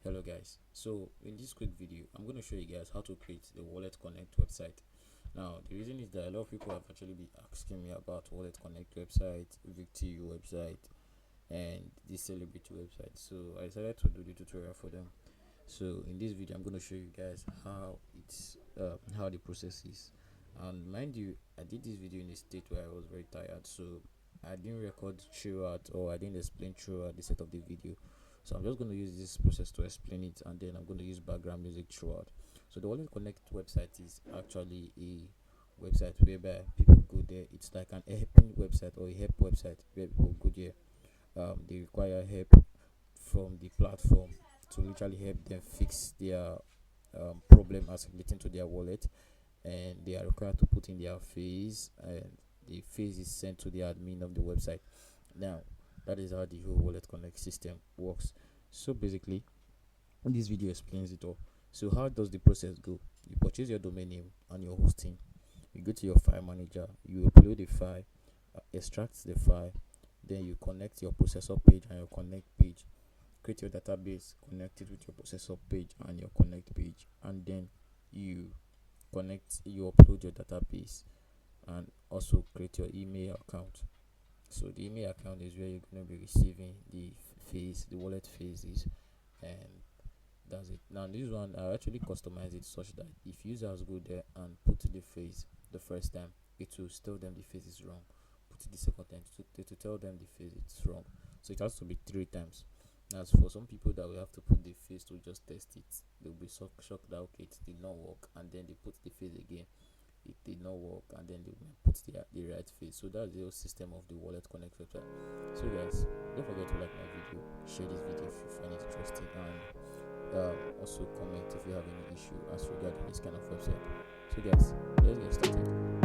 Hello guys, so in this quick video I'm going to show you guys how to create the WalletConnect website. Now the reason is that a lot of people have actually been asking me about WalletConnect website, Victory website and this celebrity website, so I decided to do the tutorial for them. So in this video I'm going to show you guys how the process is. And mind you, I did this video in a state where I was very tired, so I didn't record throughout, or I didn't explain throughout the set of the video. So I'm just going to use this process to explain it, and then I'm going to use background music throughout. So the WalletConnect website is actually a website whereby people go there. It's like an helping website or a help website where people go there. They require help from the platform to literally help them fix their problem as relating to their wallet, and they are required to put in their fees, and the fees is sent to the admin of the website. Now that is how the whole WalletConnect system works. So basically this video explains it all. So how does the process go? You purchase your domain name and your hosting, you go to your file manager, you upload the file, extract the file, then you connect your processor page and your connect page, create your database, connect it with your processor page and your connect page, and then you upload your database and also create your email account. So the email account is where you're going to be receiving the wallet phases, and that's it. Now this one I actually customize it such that if users go there and put the phase the first time, it will tell them the phase is wrong. Put it the second time to tell them the phase is wrong. So it has to be 3 times. As for some people that will have to put the phase to just test it, they'll be so shocked that okay, it did not work, and then they put the phase again, it did not work, and then they put the right phase. So that's the whole system of the WalletConnect website. So guys, don't forget to like my video, share this video if you find it interesting, and also comment if you have any issue as regarding this kind of website. So guys, let's get started.